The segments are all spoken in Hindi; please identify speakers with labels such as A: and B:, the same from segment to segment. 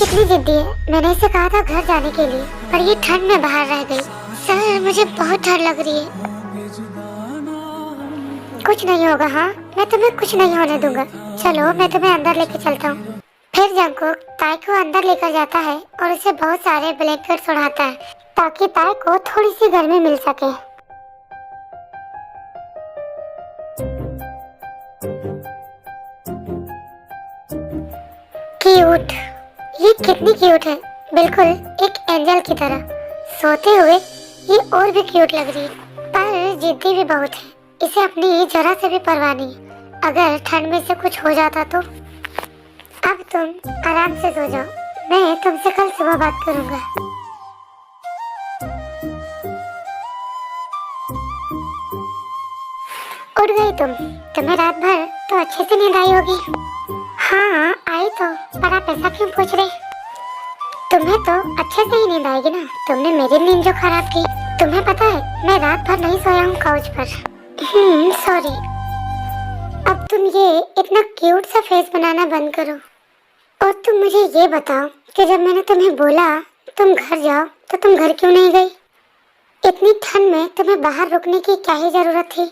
A: कितनी जिद्दी है। मैंने इसे कहा था घर जाने के लिए, पर ये ठंड में बाहर रह गई। सर, मुझे बहुत ठंड लग रही है। कुछ नहीं होगा। हाँ, मैं तुम्हें कुछ नहीं होने दूंगा। चलो, मैं तुम्हें अंदर लेके चलता हूँ। फिर जंगकुक ताई को अंदर लेकर जाता है और उसे बहुत सारे ब्लैंकेट्स उड़ाता है ताकि ताई को थोड़ी सी गर्मी मिल सके। क्यूट, ये कितनी क्यूट है, बिल्कुल एक एंजल की तरह। सोते हुए ये और भी क्यूट लग रही है, पर जिद्दी भी बहुत है। इसे अपनी जरा से भी परवाह नहीं। अगर ठंड में से कुछ हो जाता तो। अब तुम आराम से सो जाओ, मैं तुमसे कल सुबह बात करूंगा। उठ गई तुम? तुम्हें रात भर तो अच्छे से नींद आई होगी। हाँ आई तो, पर आप ऐसा क्यों पूछ रहे? तुम्हें तो अच्छे से ही नींद आएगी ना, तुमने मेरी नींद जो खराब की। तुम्हें पता है मैं रात भर नहीं सोया हूँ काउच पर। सॉरी। अब तुम ये इतना क्यूट सा फेस बनाना बंद करो और तुम मुझे ये बताओ कि जब मैंने तुम्हें बोला तुम घर जाओ तो तुम घर क्यों नहीं गई? इतनी ठंड में तुम्हें बाहर रुकने की क्या ही जरूरत थी?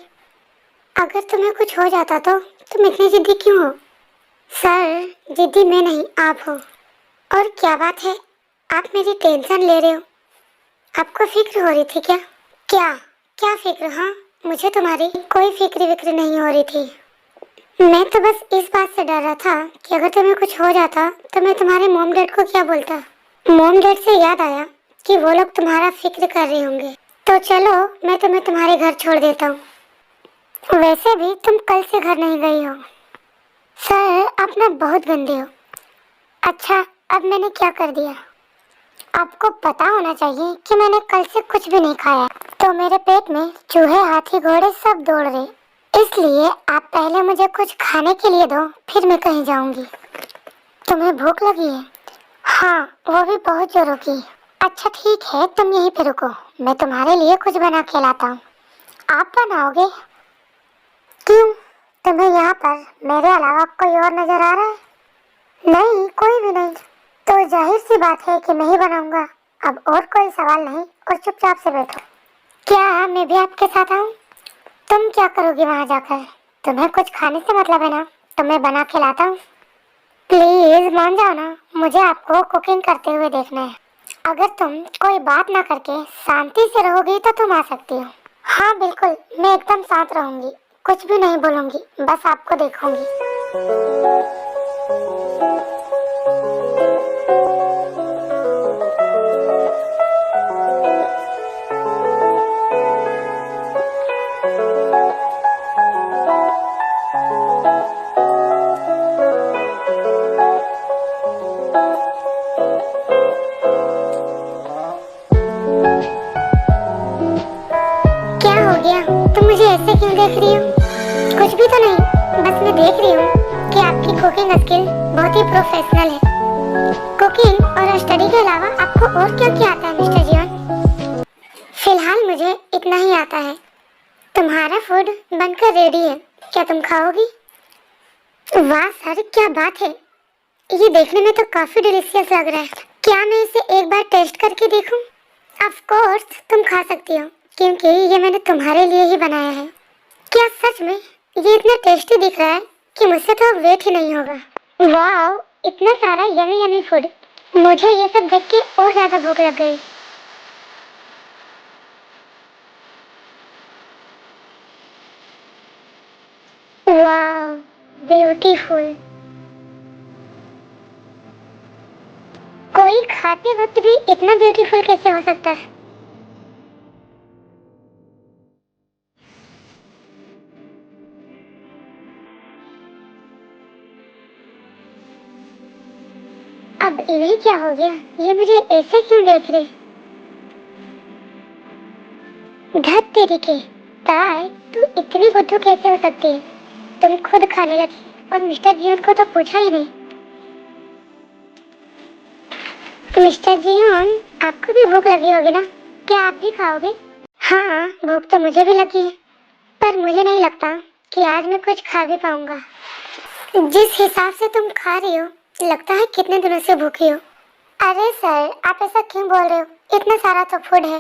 A: अगर तुम्हें कुछ हो जाता तो तुम इतनी जिद्दी क्यों हो? सर, जिद्दी मैं नहीं आप हो। और क्या बात है, आप मेरी टेंशन ले रहे हो? आपको फिक्र हो रही थी क्या? क्या क्या फिक्र? हाँ, मुझे तुम्हारी कोई फिक्र विक्र नहीं हो रही थी। मैं तो बस इस बात से डर रहा था कि अगर तुम्हें कुछ हो जाता तो मैं तुम्हारे मॉम डैड को क्या बोलता। मॉम डैड से याद आया कि वो लोग तुम्हारा फिक्र कर रहे होंगे। तो चलो, मैं तुम्हें तुम्हारे घर छोड़ देता हूँ। वैसे भी तुम कल से घर नहीं गई हो। सर, आप ना बहुत गंदे हो। अच्छा, अब मैंने क्या कर दिया? आपको पता होना चाहिए कि मैंने कल से कुछ भी नहीं खाया, तो मेरे पेट में चूहे हाथी घोड़े सब दौड़ रहे। इसलिए आप पहले मुझे कुछ खाने के लिए दो, फिर मैं कहीं जाऊंगी। तुम्हें भूख लगी है? हाँ, वो भी बहुत जोरों की। अच्छा ठीक है, तुम यहीं पे रुको, मैं तुम्हारे लिए कुछ बना के लाता हूँ। आप बनाओगे? क्यों, तुम्हें यहाँ पर मेरे अलावा कोई और नजर आ रहा है? नहीं, कोई भी नहीं। तो जाहिर सी बात है कि मैं ही बनाऊंगा। अब और कोई सवाल नहीं और चुपचाप से बैठो। क्या मैं भी आपके साथ आऊं? तुम क्या करोगी वहाँ जाकर? तुम्हें कुछ खाने से मतलब है ना, तो मैं बना के लाता हूँ। प्लीज मान जाओ ना, मुझे आपको कुकिंग करते हुए देखना है। अगर तुम कोई बात ना करके शांति से रहोगी तो तुम आ सकती हो। हाँ बिल्कुल, मैं एकदम शांत रहूंगी, कुछ भी नहीं बोलूंगी, बस आपको देखूंगी। क्या हो गया? तुम मुझे ऐसे क्यों देख रही हो? कुछ भी तो नहीं, बस मैं देख रही हूँ कि आपकी कुकिंग स्किल बहुत ही प्रोफेशनल है। कुकिंग और स्टडी के अलावा आपको और क्या क्या आता है मिस्टर जियोन? फिलहाल मुझे इतना ही आता है। तुम्हारा फूड बनकर रेडी है, क्या तुम खाओगी? वाह सर, क्या बात है, ये देखने में तो काफी डिलीशियस लग रहा है। क्या मैं इसे एक बार टेस्ट करके देखूं? ऑफ कोर्स तुम खा सकती हो, क्योंकि ये मैंने तुम्हारे लिए ही बनाया है। क्या सच में ये इतना टेस्टी दिख रहा है कि मुझसे तो वेट ही नहीं होगा। वाह, इतना सारा यमी यमी फूड, मुझे ये सब देख के और ज्यादा भूख लग गई। वाह, ब्यूटीफुल। कोई खाते वक्त भी इतना ब्यूटीफुल कैसे हो सकता है? अब इन्हें क्या हो गया, ये मुझे ऐसे क्यों देख रहे? धत तेरी के, ताई तू इतनी बुद्धू कैसे हो सकती है? तुम खुद खाने लगी और मिस्टर जियोन को तो पूछा ही नहीं। मिस्टर जियोन, आपको भी भूख लगी होगी ना, क्या आप भी खाओगे? हाँ, भूख तो मुझे भी लगी है, पर मुझे नहीं लगता कि आज मैं कुछ खा भी पाऊंगा। जिस हिसाब से तुम खा रही हो, लगता है कितने दिनों से भूखी हो। अरे सर, आप ऐसा क्यों बोल रहे हो? इतना सारा तो फूड है।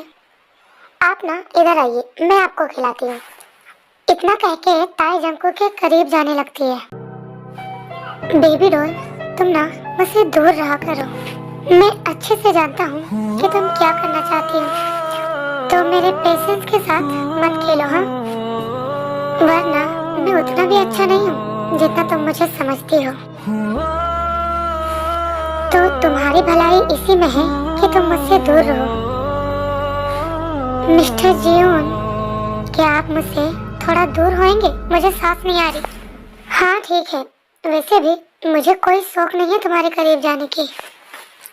A: आप ना इधर आइए, मैं आपको खिलाती हूँ। इतना कह के ताई जंकू के करीब जाने लगती है। बेबी डॉल, तुम ना मुझसे दूर रहा करो। मैं अच्छे से जानता हूँ कि तुम क्या करना चाहती हो, तो मेरे पेशेंस के साथ मत खेलो, हाँ? वरना मैं उतना भी अच्छा नहीं हूँ जितना तुम मुझे समझती हो। तो तुम्हारी भलाई इसी में है कि तुम मुझसे दूर रहो। मिस्टर जियोन, क्या आप मुझसे थोड़ा दूर होंगे? मुझे सांस नहीं आ रही। हाँ ठीक है, वैसे भी मुझे कोई शौक नहीं है तुम्हारे करीब जाने की।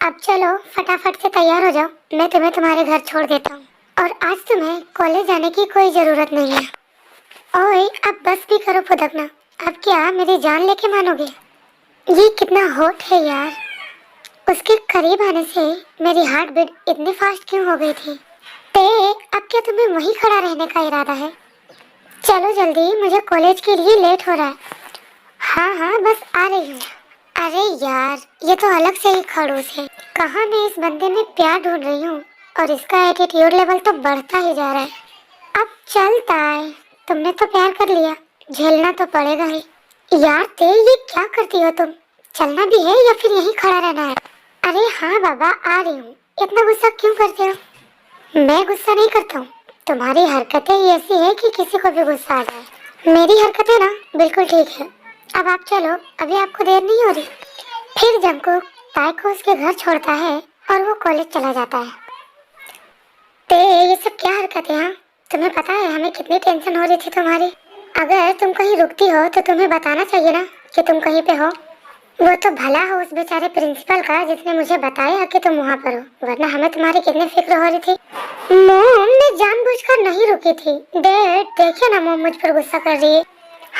A: अब चलो फटाफट से तैयार हो जाओ, मैं तुम्हें तुम्हारे घर छोड़ देता हूँ। और आज तुम्हें कॉलेज जाने की कोई जरूरत नहीं है। ओए, अब बस भी करो फुदकना। अब क्या मेरी जान लेके मानोगे? ये कितना हॉट है यार। उसके करीब आने से मेरी हार्ट बीट इतनी फास्ट क्यों हो गई थी? अब क्या तुम्हें वहीं खड़ा रहने का इरादा है? चलो जल्दी, मुझे कॉलेज के लिए लेट हो रहा है। हाँ हाँ, बस आ रही हूँ। अरे यार, ये तो अलग से ही खड़ूस है। कहाँ मैं इस बंदे में प्यार ढूंढ रही हूँ और इसका एटीट्यूड लेवल तो बढ़ता ही जा रहा है। अब चलता है, तुमने तो प्यार कर लिया, झेलना तो पड़ेगा ही। यार ये क्या करती हो तुम? चलना भी है या फिर यहीं खड़ा रहना है? अरे हाँ बाबा, आ रही हूँ। इतना गुस्सा क्यों करते हो? मैं गुस्सा नहीं करता हूँ, तुम्हारी हरकतें ही ऐसी है कि किसी को भी गुस्सा आ जाए। मेरी हरकतें ना बिल्कुल ठीक है। अब आप चलो, अभी आपको देर नहीं हो रही। फिर जंकुक ताई को उसके घर छोड़ता है और वो कॉलेज चला जाता है। ये सब क्या हरकतें हैं? तुम्हें पता है हमें कितनी टेंशन हो रही थी तुम्हारी? अगर तुम कहीं रुकती हो तो तुम्हें बताना चाहिए ना कि तुम कहीं पे हो। वो तो भला हो उस बेचारे प्रिंसिपल का जिसने मुझे बताया कि तुम वहाँ पर हो, वरना हमें तुम्हारी कितनी फिक्र हो रही थी। मोम, मैं जानबूझकर नहीं रुकी थी। डैड देखिए ना, मोम मुझ पर गुस्सा कर रही है।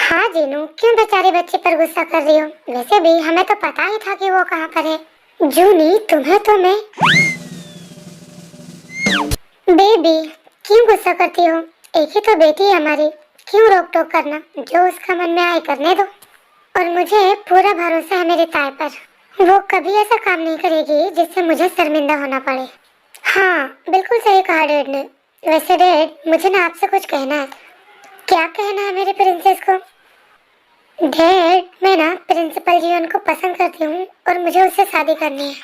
A: हाँ जीनू, क्यों बेचारे बच्चे पर गुस्सा कर रही हो? वैसे भी हमें तो पता ही था कि वो कहाँ पर है। जूनी, तुम्हें तो मैं बेबी क्यों गुस्सा करती हो? एक ही तो बेटी है हमारी, क्यों रोक टोक करना? जो उसका मन में आए करने दो। और मुझे पूरा भरोसा है मेरी ताई पर, वो कभी ऐसा काम नहीं करेगी जिससे मुझे शर्मिंदा होना पड़े। हाँ बिल्कुल सही कहा डैड ने। वैसे डैड, मुझे ना आपसे कुछ कहना है। क्या कहना है मेरे प्रिंसेस को? डैड, मैं ना प्रिंसिपल जी उनको पसंद करती हूँ और मुझे उससे शादी करनी है।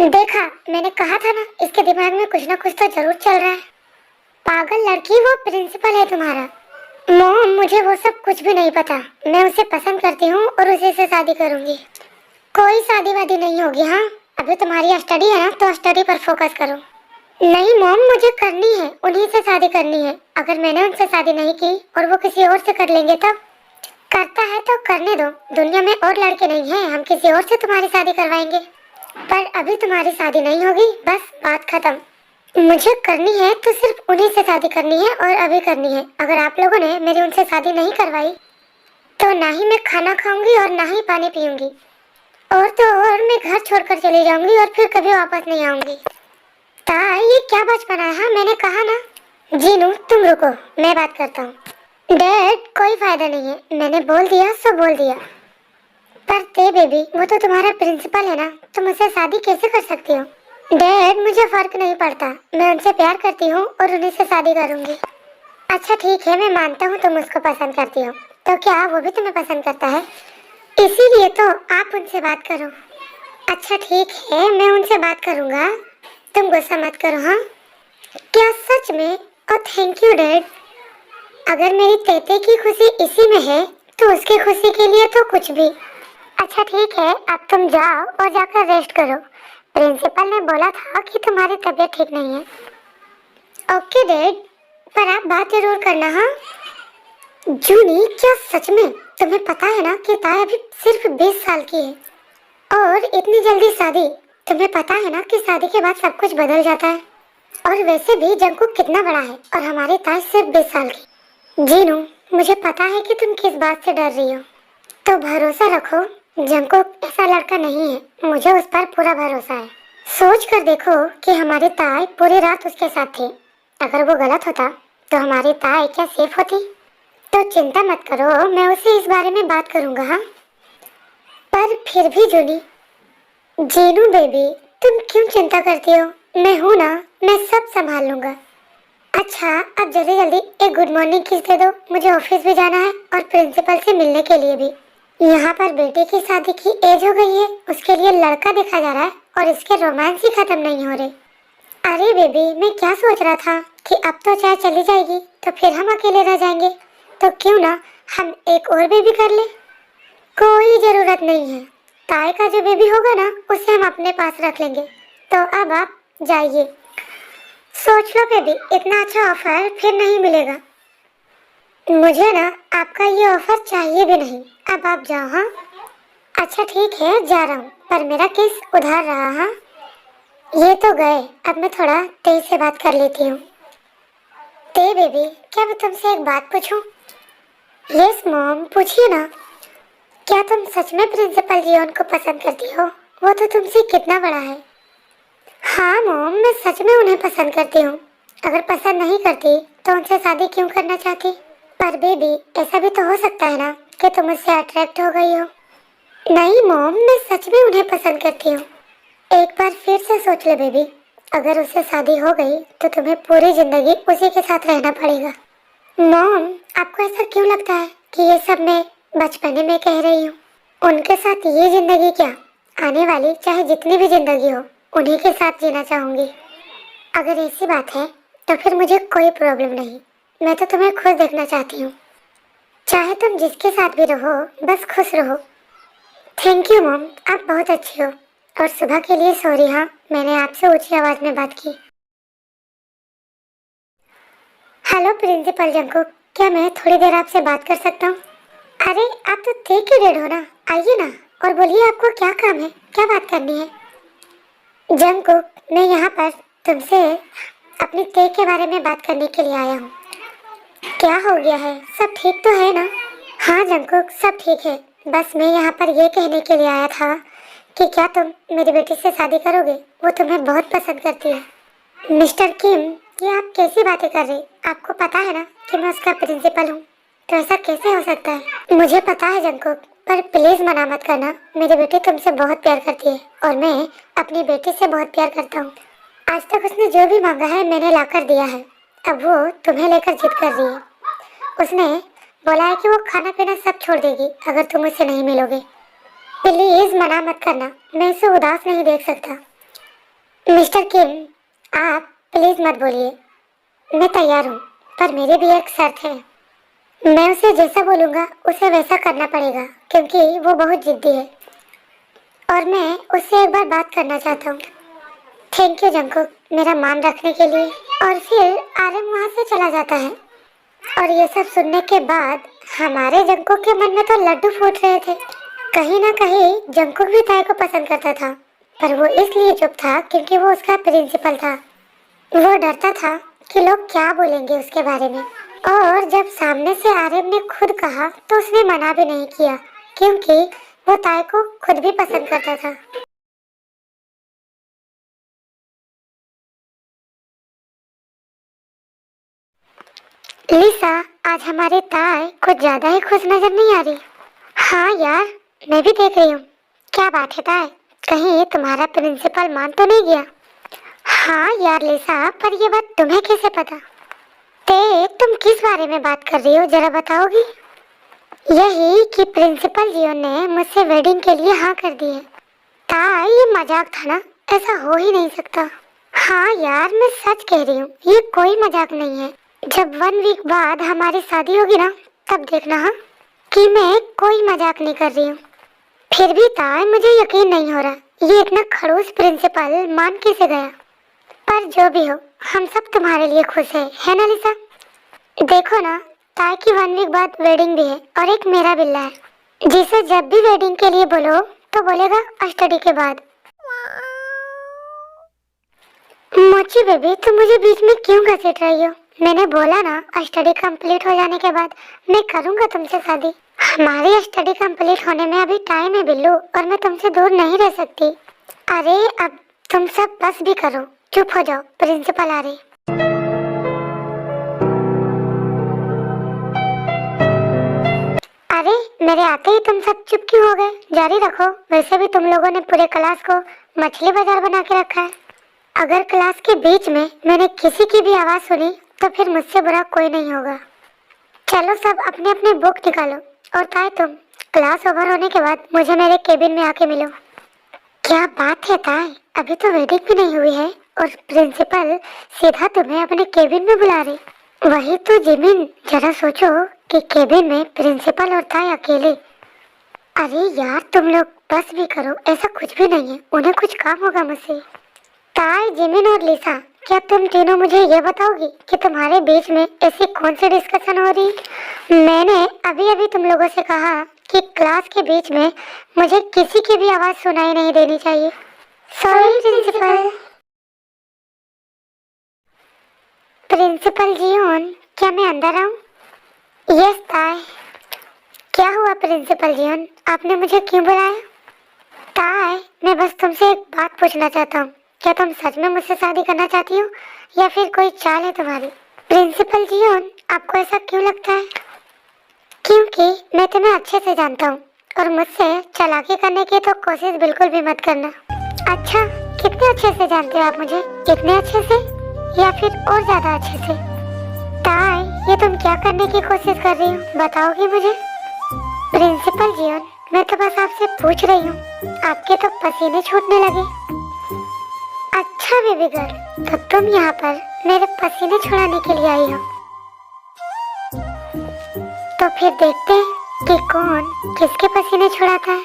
A: देखा, मैंने कहा था ना, इसके दिमाग में कुछ ना कुछ तो जरूर चल रहा है। पागल लड़की, वो प्रिंसिपल है तुम्हारा। मॉम, मुझे वो सब कुछ भी नहीं पता। मैं उसे पसंद करती हूँ और उसी से शादी करूंगी। कोई शादी वादी नहीं होगी। हाँ, अभी तुम्हारी स्टडी है ना, तो स्टडी पर फोकस करो। नहीं मॉम, मुझे करनी है, उन्हीं से शादी करनी है। अगर मैंने उनसे शादी नहीं की और वो किसी और से कर लेंगे तब? करता है तो करने दो, दुनिया में और लड़के नहीं हैं, हम किसी और से तुम्हारी शादी करवाएंगे। पर अभी तुम्हारी शादी नहीं होगी, बस बात खत्म। मुझे करनी है तो सिर्फ उन्हीं से शादी करनी है और अभी करनी है। अगर आप लोगों ने मेरी उनसे शादी नहीं करवाई तो ना ही मैं खाना खाऊंगी और ना ही पानी पीऊंगी, और तो और मैं घर छोड़कर चली जाऊंगी और फिर कभी वापस नहीं आऊंगी। ताई, ये क्या बचपना है? हाँ, मैंने कहा ना। जीनू तुम रुको, मैं बात करता हूँ। डैड, कोई फायदा नहीं है, मैंने बोल दिया सो बोल दिया। पर बेबी, वो तो तुम्हारा प्रिंसिपल है ना, तुम उससे शादी कैसे कर सकती हो? डैड, मुझे फर्क नहीं पड़ता, मैं उनसे प्यार करती हूँ और उन्हीं से शादी करूंगी। अच्छा ठीक है, मैं मानता हूँ तुम उसको पसंद करती हो, तो क्या वो भी तुम्हें पसंद करता है? इसीलिए तो आप उनसे बात करो। अच्छा ठीक है, मैं उनसे बात करूंगा, तुम गुस्सा मत करो। हाँ, क्या सच में? और थैंक यू डैड। अगर मेरी तेते की खुशी इसी में है तो उसकी खुशी के लिए तो कुछ भी। अच्छा ठीक है, अब तुम जाओ और जाकर रेस्ट करो। प्रिंसिपल ने बोला था कि तुम्हारी तबीयत ठीक नहीं है। ओके डैड, पर आप बात जरूर करना। हाँ जूनी, क्या सच में तुम्हें पता है ना कि ताई अभी सिर्फ 20 साल की है और इतनी जल्दी शादी? तुम्हें पता है ना कि शादी के बाद सब कुछ बदल जाता है। और वैसे भी जंकुक कितना बड़ा है और हमारी ताई सिर्फ 20 साल की। जीनू, मुझे पता है कि तुम किस बात से डर रही हो, तो भरोसा रखो, जंकुक ऐसा लड़का नहीं है, मुझे उस पर पूरा भरोसा है। सोच कर देखो कि हमारी ताई पूरी रात उसके साथ थी, अगर वो गलत होता तो हमारी ताई क्या सेफ होती? तो चिंता मत करो, मैं उससे इस बारे में बात करूंगा। हाँ पर फिर भी जूली। जीनू बेबी, तुम क्यों चिंता करती हो? मैं हूँ ना, मैं सब संभाल लूंगा। अच्छा, अब जल्दी जल्दी एक गुड मॉर्निंग किस दे दो, मुझे ऑफिस भी जाना है और प्रिंसिपल से मिलने के लिए भी। यहाँ पर बेटे की शादी की एज हो गई है, उसके लिए लड़का देखा जा रहा है और इसके रोमांस ही खत्म नहीं हो रहे। अरे बेबी, मैं क्या सोच रहा था कि अब तो चाय चली जाएगी तो फिर हम अकेले रह जाएंगे, तो क्यों ना हम एक और बेबी कर ले। कोई जरूरत नहीं है, ताई का जो बेबी होगा ना उसे हम अपने पास रख लेंगे। तो अब आप जाइए। सोच लो बेबी, इतना अच्छा ऑफर फिर नहीं मिलेगा। मुझे ना आपका ये ऑफर चाहिए भी नहीं, अब आप जाओ। हाँ अच्छा ठीक है, जा रहा हूँ, पर मेरा किस उधार रहा। हाँ ये तो गए, अब मैं थोड़ा तेज से बात कर लेती हूँ। ते बेबी, क्या मैं तुमसे एक बात पूछूं? यस मॉम, पूछिए ना। क्या तुम सच में प्रिंसिपल जियोन को पसंद करती हो? वो तो तुमसे कितना बड़ा है। हाँ मॉम, मैं सच में उन्हें पसंद करती हूँ। अगर पसंद नहीं करती तो उनसे शादी क्यों करना चाहती? पर बेबी, ऐसा भी तो हो सकता है ना कि तुम उससे अट्रैक्ट हो गई हो। नहीं मॉम, मैं सच में उन्हें पसंद करती हूँ। एक बार फिर से सोच ले बेबी, अगर उससे शादी हो गई तो तुम्हें पूरी जिंदगी उसी के साथ रहना पड़ेगा। मॉम, आपको ऐसा क्यों लगता है कि ये सब मैं बचपने में कह रही हूँ? उनके साथ ये जिंदगी क्या, आने वाली चाहे जितनी भी जिंदगी हो उन्हीं के साथ जीना चाहूंगी। अगर ऐसी बात है तो फिर मुझे कोई प्रॉब्लम नहीं, मैं तो तुम्हें खुश देखना चाहती हूँ। चाहे तुम जिसके साथ भी रहो, बस खुश रहो। थैंक यू मॉम, आप बहुत अच्छी हो। और सुबह के लिए सॉरी, हाँ मैंने आपसे ऊंची आवाज में बात की। हेलो प्रिंसिपल जंकुक, क्या मैं थोड़ी देर आपसे बात कर सकता हूँ? अरे आप तो थे के डेढ़ हो ना, आइए ना और बोलिए आपको क्या काम है, क्या बात करनी है? जंकुक, मैं यहाँ पर तुमसे अपनी ते के बारे में बात करने के लिए आया हूँ। क्या हो गया है, सब ठीक तो है ना? हाँ जंकुक, सब ठीक है, बस मैं यहाँ पर ये कहने के लिए आया था कि क्या तुम मेरी बेटी से शादी करोगे? वो तुम्हें बहुत पसंद करती है। मिस्टर किम, ये आप कैसी बातें कर रहे? आपको पता है ना कि मैं उसका प्रिंसिपल हूँ, तो ऐसा कैसे हो सकता है? मुझे पता है जंकुक, पर प्लीज मना मत करना, मेरी बेटी तुमसे बहुत प्यार करती है और मैं अपनी बेटी से बहुत प्यार करता हूँ। आज तक उसने जो भी मांगा है मैंने ला कर दिया है, अब वो तुम्हें लेकर जिद कर रही है। उसने बोला है कि वो खाना पीना सब छोड़ देगी अगर तुम उससे नहीं मिलोगे। प्लीज मना मत करना, मैं इसे उदास नहीं देख सकता। मिस्टर किम, आप प्लीज मत बोलिए, मैं तैयार हूँ, पर मेरी भी एक शर्त है। मैं उसे जैसा बोलूँगा उसे वैसा करना पड़ेगा, क्योंकि वो बहुत जिद्दी है और मैं उससे एक बार बात करना चाहता हूँ। थैंक यू जंकुक, मेरा मान रखने के लिए। और फिर आर्यन वहाँ से चला जाता है और ये सब सुनने के बाद हमारे जंकुक के मन में तो लड्डू फूट रहे थे। कहीं ना कहीं जंकुक भी ताई को पसंद करता था, पर वो इसलिए चुप था क्योंकि वो उसका प्रिंसिपल था। वो डरता था कि लोग क्या बोलेंगे उसके बारे में, और जब सामने से आर्यन ने खुद कहा तो उसने मना भी नहीं किया, क्योंकि वो ताई को खुद भी पसंद करता था। लिसा, आज हमारी ताई कुछ ज्यादा ही खुश नजर नहीं आ रही। हाँ यार, मैं भी देख रही हूँ। क्या बात है ताई, कहीं तुम्हारा प्रिंसिपल मान तो नहीं गया? हाँ यार लिसा, पर ये बात तुम्हें कैसे पता? तुम किस बारे में बात कर रही हो, जरा बताओगी? यही कि प्रिंसिपल जियो ने मुझसे वेडिंग के लिए हाँ कर दी है। ताई, ये मजाक था ना, ऐसा हो ही नहीं सकता। हाँ यार, मैं सच कह रही हूँ, ये कोई मजाक नहीं है। जब 1 वीक बाद हमारी शादी होगी ना, तब देखना हाँ कि मैं कोई मजाक नहीं कर रही हूँ। फिर भी ताई, मुझे यकीन नहीं हो रहा, ये इतना खड़ूस प्रिंसिपल मान कैसे गया? पर जो भी हो, हम सब तुम्हारे लिए खुश है ना लिसा? देखो ना, ताई की 1 वीक बाद वेडिंग भी है और एक मेरा बिल्ला है, जिसे जब भी वेडिंग के लिए बोलो तो बोलेगा स्टडी के बाद। मोची बेबी, तुम मुझे बीच में क्यों घसीट रही हो? मैंने बोला ना, स्टडी कंप्लीट हो जाने के बाद मैं करूंगा तुमसे शादी। हमारी स्टडी कंप्लीट होने में अभी टाइम है बिल्लू, और मैं तुमसे दूर नहीं रह सकती। अरे अब तुम सब बस भी करो, चुप हो जाओ, प्रिंसिपल आ रही। अरे मेरे आते ही तुम सब चुप क्यों हो गए? जारी रखो। वैसे भी तुम लोगों ने पूरे क्लास को मछली बाजार बना के रखा है। अगर क्लास के बीच में मैंने किसी की भी आवाज सुनी तो फिर मुझसे बुरा कोई नहीं होगा। चलो सब अपने अपने बुक निकालो। और ताए तुम क्लास ओवर होने के बाद मुझे मेरे केबिन में आके मिलो। क्या बात है ताए, अभी तो वेडिंग भी नहीं हुई है और प्रिंसिपल सीधा तुम्हें अपने केबिन में बुला रही। वही तो जिमिन, जरा सोचो कि केबिन में प्रिंसिपल और ताए अकेले। अरे यार तुम लोग बस भी करो, ऐसा कुछ भी नहीं है, उन्हें कुछ काम होगा मुझसे। ताए, जिमिन और लिसा, क्या तुम तीनों मुझे ये बताओगी कि तुम्हारे बीच में ऐसी कौन सी डिस्कशन हो रही? मैंने अभी अभी तुम लोगों से कहा कि क्लास के बीच में मुझे किसी की भी आवाज सुनाई नहीं देनी चाहिए। Sorry principal. प्रिंसिपल जियोन, क्या मैं अंदर आऊं? यस ताए। क्या हुआ प्रिंसिपल जियोन, आपने मुझे क्यों बुलाया? ताए, मैं बस तुमसे एक बात पूछना चाहता हूँ। क्या तुम सच में मुझसे शादी करना चाहती हो या फिर कोई चाल है तुम्हारी? प्रिंसिपल जियोन, आपको ऐसा क्यों लगता है? क्योंकि मैं तुम्हें अच्छे से जानता हूँ और मुझसे चालाकी करने की तो कोशिश बिल्कुल भी मत करना। अच्छा, कितने अच्छे से जानते हो आप मुझे? इतने अच्छे से या फिर और ज्यादा अच्छे से? ताई, ये तुम क्या करने की कोशिश कर रही हो, बताओगी मुझे? प्रिंसिपल जियोन, मैं तो बस आपसे पूछ रही हूँ, आपके तो पसीने छूटने लगे। अच्छा बेबी गर्ल, तो तुम यहाँ पर मेरे पसीने छुड़ाने के लिए आई हो। तो फिर देखते हैं कि कौन किसके पसीने छुड़ाता है।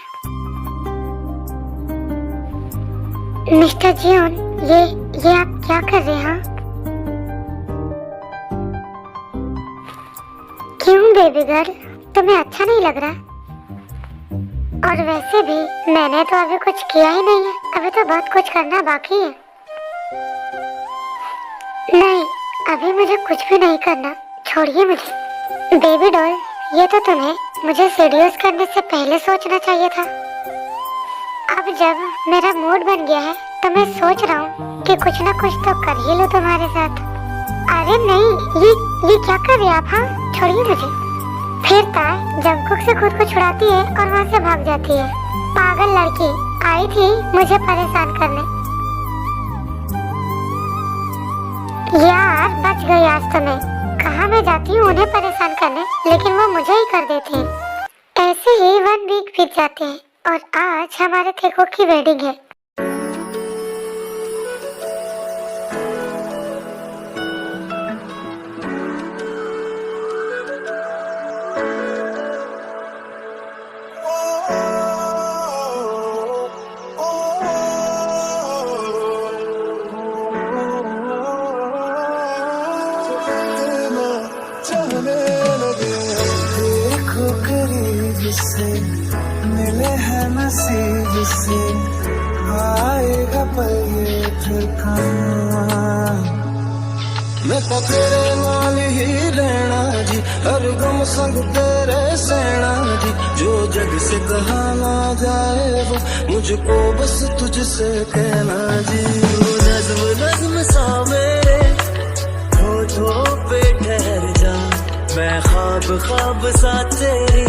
A: मिस्टर जियोन, ये आप क्या कर रहे हैं? क्यों बेबी गर्ल, तुम्हें अच्छा नहीं लग रहा? और वैसे भी मैंने तो अभी कुछ किया ही नहीं है, अभी तो बहुत कुछ करना बाकी है। नहीं, अभी मुझे कुछ भी नहीं करना, छोड़िए मुझे। बेबी डॉल, ये तो तुम्हें मुझे सीरियस करने से पहले सोचना चाहिए था। अब जब मेरा मूड बन गया है तो मैं सोच रहा हूँ कि कुछ ना कुछ तो कर ही लो तुम्हारे साथ। अरे नहीं, ये क्या कर रहे हैं आप? हाँ, छोड़िए मुझे। फिर ताई जंगकुक से खुद को छुड़ाती है और वहाँ से भाग जाती है। पागल लड़की आई थी मुझे परेशान करने। यार बच गई आज तो मैं। कहाँ मैं जाती हूँ उन्हें परेशान करने, लेकिन वो मुझे ही कर देते हैं। ऐसे ही 1 वीक बीत जाते हैं और आज हमारे थेको की वेडिंग है।
B: मिले हैं नसीब से आएगा पल ये फिर मैं तो तेरे नाल ही रहना जी, हर गम संग तेरे सहना जी। जो जग से कहा ना जाए वो मुझको बस तुझसे कहना जी। नज्म नज्म सा मेरे होठों पे ठहर जा, मैं ख्वाब ख्वाब सा तेरी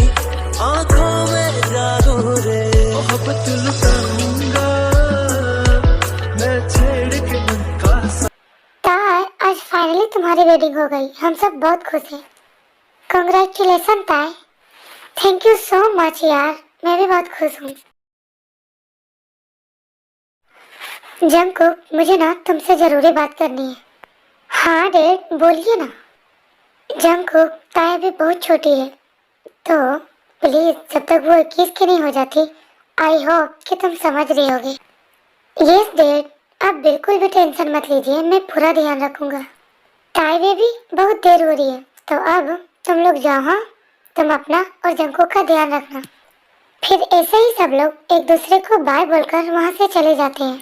B: आँखों में जादू रे। मोहब्बत लुटाऊंगा मैं छेड़ के मन का।
A: ताई, आज फाइनली तुम्हारी वेडिंग हो गई, हम सब बहुत खुश हैं। कांग्रेचुलेशन ताई। थैंक यू सो मच यार, मैं भी बहुत खुश हूँ। जंगकुक, मुझे ना तुमसे जरूरी बात करनी है। हाँ डैड, बोलिए ना। जंगकुक, ताई अभी बहुत छोटी है, तो प्लीज जब तक वो 21 की नहीं हो जाती, आई होप कि तुम समझ रही होगी। यस डैड, आप बिल्कुल भी टेंशन मत लीजिए, मैं पूरा ध्यान रखूंगा। ताई बेबी, बहुत देर हो रही है, तो अब तुम लोग जाओ। हाँ, तुम अपना और जंगकुक का ध्यान रखना। फिर ऐसे ही सब लोग एक दूसरे को बाय बोलकर वहाँ से चले जाते हैं।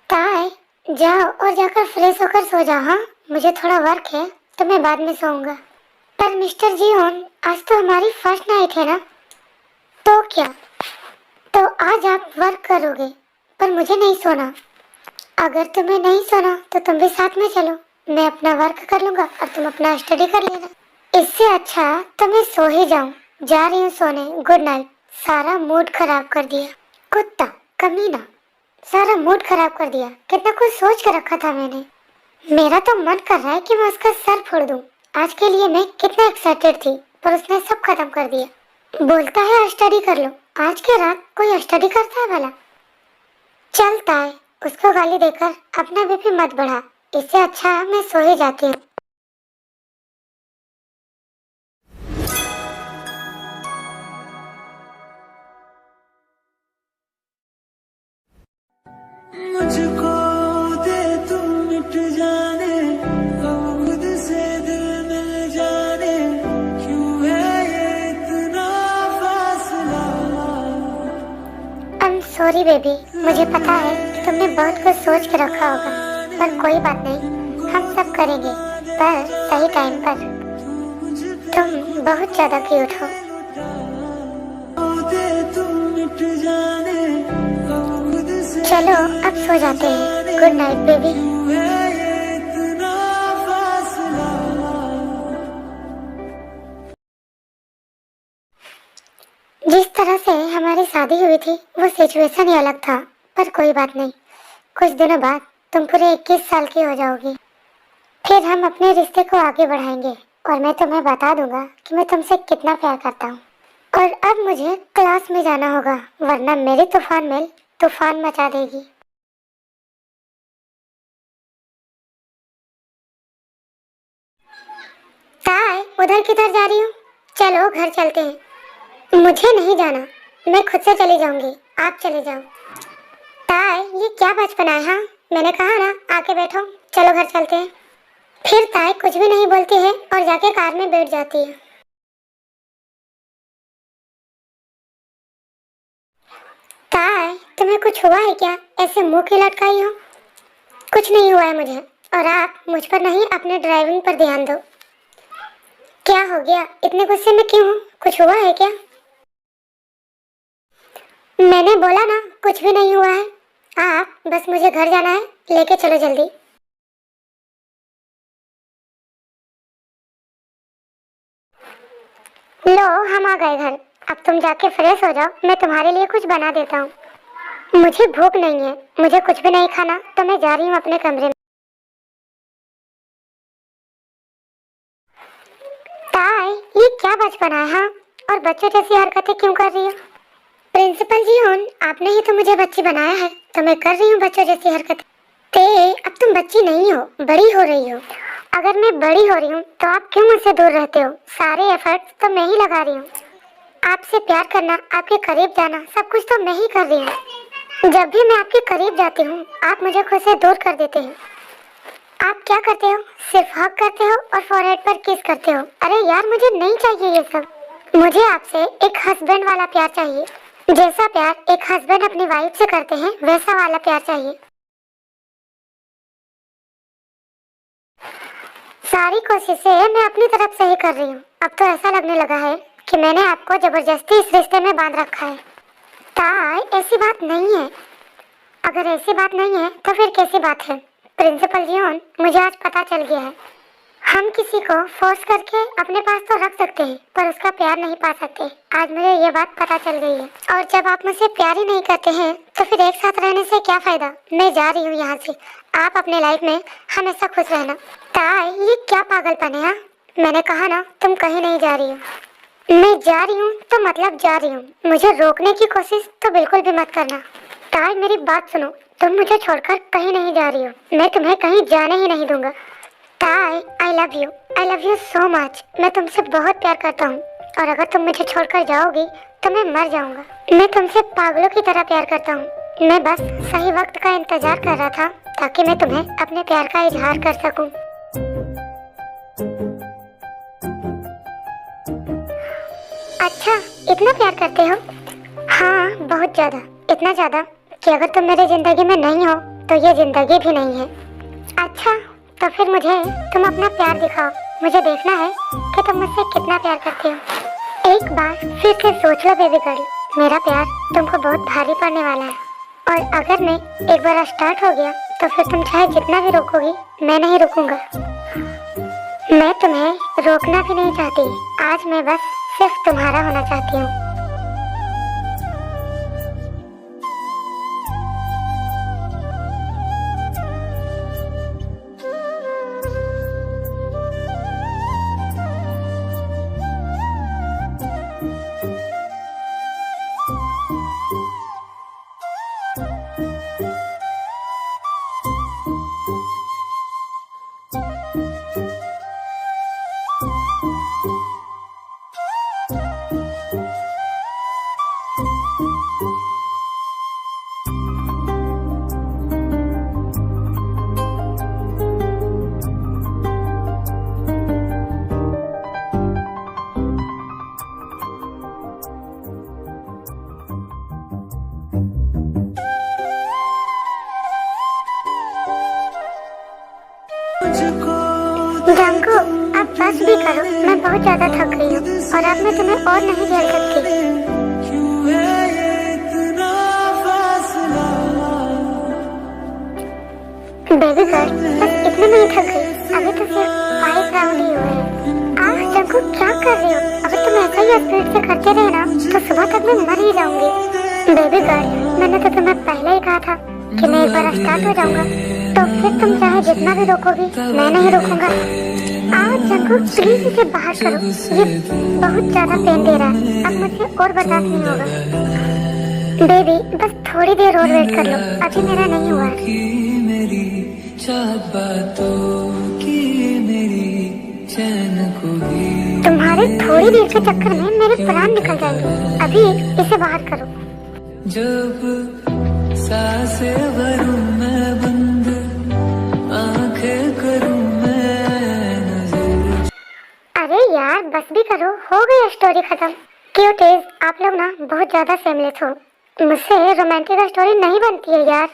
A: ताई, जाओ और जाकर फ्रेश होकर सो जाओ। हाँ, मुझे थोड़ा वर्क है तो मैं बाद में सोऊंगा। पर मिस्टर जियोन, आज तो हमारी फर्स्ट नाइट है ना, तो क्या? तो आज आप वर्क करोगे पर मुझे नहीं सोना। अगर तुम्हें नहीं सोना तो तुम भी साथ में चलो, मैं अपना वर्क कर लूंगा और तुम अपना स्टडी कर लेना। इससे अच्छा तो मैं सो ही जाऊं, जा रही हूँ सोने, गुड नाइट। सारा मूड खराब कर दिया, कुत्ता कमीना, सारा मूड खराब कर दिया। कितना कुछ सोच के रखा था मैंने। मेरा तो मन कर रहा है कि मैं उसका सर फोड़ दूं। आज के लिए मैं कितना एक्साइटेड थी, पर उसने सब खत्म कर दिया। बोलता है स्टडी कर लो, आज के रात कोई स्टडी करता है भला? चलता है, उसको गाली देकर अपना बीपी मत बढ़ा, इससे अच्छा मैं सो ही जाती हूँ।
B: मुझको दे तू मिट जाने, अब खुद से दिल मिल जाने, क्यों है ये इतना फासला।
A: आई एम सॉरी बेबी, मुझे पता है कि तुमने बहुत कुछ सोच के रखा होगा, पर कोई बात नहीं, हम सब करेंगे, पर सही टाइम पर। तुम बहुत ज्यादा क्यूट हो।
B: दे तू मिट जाने, अब खुद से
A: चलो अब सो जाते हैं, गुड नाइट बेबी।
B: है ये इतना फासला।
A: जिस तरह से हमारी शादी हुई थी वो सिचुएशन ही अलग था, पर कोई बात नहीं, कुछ दिनों बाद तुम पूरे 21 साल की हो जाओगी। फिर हम अपने रिश्ते को आगे बढ़ाएंगे और मैं तुम्हें बता दूंगा कि मैं तुमसे कितना प्यार करता हूँ। और अब मुझे क्लास में जाना होगा, वरना मेरी तूफान मेल तूफान मचा देगी। ताई, उधर किधर जा रही हूँ? चलो घर चलते हैं। मुझे नहीं जाना, मैं खुद से चली जाऊंगी, आप चले जाओ। ताई, ये क्या बचपना है? हाँ, मैंने कहा ना आके बैठो, चलो घर चलते हैं। फिर ताई कुछ भी नहीं बोलती है और जाके कार में बैठ जाती है। ताई, तुम्हें कुछ हुआ है क्या? ऐसे मुंह की लटकाई हो? कुछ नहीं हुआ है मुझे, और आप मुझ पर नहीं अपने ड्राइविंग पर ध्यान दो। क्या हो गया, इतने गुस्से में क्यों हो? कुछ हुआ है क्या? मैंने बोला ना कुछ भी नहीं हुआ है। आप बस मुझे घर जाना है, लेके चलो जल्दी। लो, हम आ गए घर। अब तुम जाके फ्रेश हो जाओ, मैं तुम्हारे लिए कुछ बना देता हूँ। मुझे भूख नहीं है, मुझे कुछ भी नहीं खाना, तो मैं जा रही हूँ अपने कमरे में। ताई, ये क्या बचपना है? हाँ, और बच्चों जैसी हरकतें क्यों कर रही हो? प्रिंसिपल जी होन, आपने ही तो मुझे बच्ची बनाया है, तो मैं कर रही हूँ बच्चों जैसी हरकतें। अब तुम बच्ची नहीं हो, बड़ी हो रही हो। अगर मैं बड़ी हो रही हूँ तो आप क्यों मुझसे दूर रहते हो? सारे एफर्ट्स तो मैं ही लगा रही हूँ। आपसे प्यार करना, आपके करीब जाना, सब कुछ तो मैं ही कर रही हूँ। जब भी मैं आपके करीब जाती हूँ आप मुझे खुद से दूर कर देते हैं। आप क्या करते हो? सिर्फ हग करते हो और फॉरहेड पर किस करते हो। अरे यार, मुझे नहीं चाहिए ये सब। मुझे आपसे एक हस्बैंड वाला प्यार चाहिए। जैसा प्यार एक हस्बैंड अपनी वाइफ से करते हैं वैसा वाला प्यार चाहिए। सारी कोशिशें मैं अपनी तरफ से ही कर रही हूँ। अब तो ऐसा लगने लगा है कि मैंने आपको जबरदस्ती इस रिश्ते में बांध रखा है। ताई, ऐसी बात नहीं है। अगर ऐसी बात नहीं है तो फिर कैसी बात है? प्रिंसिपल जी होन, मुझे आज पता चल गया है, हम किसी को फोर्स करके अपने पास तो रख सकते हैं पर उसका प्यार नहीं पा सकते। आज मुझे ये बात पता चल गई है। और जब आप मुझसे प्यार ही नहीं करते हैं तो फिर एक साथ रहने से क्या फायदा? मैं जा रही हूँ यहाँ से। आप अपने लाइफ में हमेशा खुश रहना। ताई, ये क्या पागलपन है? हाँ, मैंने कहा ना तुम कहीं नहीं जा रही हो। मैं जा रही हूँ तो मतलब जा रही हूँ, मुझे रोकने की कोशिश तो बिल्कुल भी मत करना। ताई, मेरी बात सुनो, तुम मुझे छोड़कर कहीं नहीं जा रही हो, मैं तुम्हें कहीं जाने ही नहीं दूंगा। ताई, I love you so much. मैं तुमसे बहुत प्यार करता हूँ और अगर तुम मुझे छोड़कर जाओगी तो मैं मर जाऊंगा। मैं तुमसे पागलों की तरह प्यार करता हूँ। मैं बस सही वक्त का इंतजार कर रहा था ताकि मैं तुम्हें अपने प्यार का इजहार कर सकूं। अच्छा, इतना प्यार करते हो? हाँ, बहुत ज्यादा, इतना ज्यादा कि अगर तुम मेरी जिंदगी में नहीं हो तो ये जिंदगी भी नहीं है। अच्छा, तो फिर मुझे तुम अपना प्यार दिखाओ। मुझे देखना है कि तुम मुझसे कितना प्यार करते हो। एक बार फिर से सोच लो बेबी गर्ल, मेरा प्यार तुमको बहुत भारी पड़ने वाला है। और अगर मैं एक बार स्टार्ट हो गया तो फिर तुम चाहे जितना भी रोकोगी, मैं नहीं रुकूंगा। मैं तुम्हें रोकना भी नहीं चाहती। आज मैं बस सिर्फ तुम्हारा होना चाहती हूँ। जंकू, अब बस भी करो, मैं बहुत ज्यादा थक गई हूँ और अब मैं तुम्हें और नहीं झेल सकती। बेबी गर्ल, बस इतने में ही थक गई। अभी तो सिर्फ 5 राउंड ही हुए हैं। जंकू, क्या कर रही हो? अगर तुम ऐसा ही स्पीड से करते रहे ना तो सुबह तक मैं मर ही जाऊंगी। बेबी गर्ल, मैंने तो तुम्हें पहले ही कहा था कि मैं एक बार स्टार्ट हो जाऊंगा, तो फिर तुम चाहे जितना भी रोकोगी मैं नहीं रोकूंगा। जंकू, प्लीज इसे बाहर करो, ये बहुत ज्यादा पेन दे रहा है। अब मुझे और बर्दाश्त नहीं होगा। बेबी, बस थोड़ी देर और वेट कर लो, अभी मेरा नहीं हुआ। तुम्हारे थोड़ी देर के चक्कर में मेरे प्राण निकल जाएंगे। अभी इसे बाहर करो।
C: जब सांसें भरूं मैं बंद, आंखें करूं मैं नजर।
A: अरे यार, बस भी करो, हो गई स्टोरी खत्म। क्यूटीज, आप लोग ना बहुत ज्यादा सेमलेस हो। मुझसे रोमांटिक स्टोरी नहीं बनती है यार।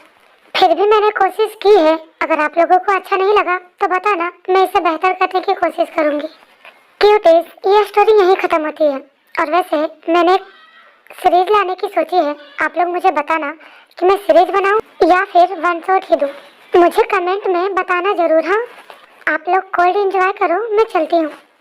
A: फिर भी मैंने कोशिश की है। अगर आप लोगों को अच्छा नहीं लगा तो बताना, मैं इसे बेहतर करने की कोशिश करूंगी। क्यूटीज, ये स्टोरी यहीं खत्म होती है। और वैसे मैंने एक सीरीज लाने की सोची है। आप लोग मुझे बताना कि मैं सीरीज बनाऊं या फिर वन शॉट ही दूं। मुझे कमेंट में बताना जरूर। हाँ, आप लोग कोल्ड एंजॉय करो, मैं चलती हूँ।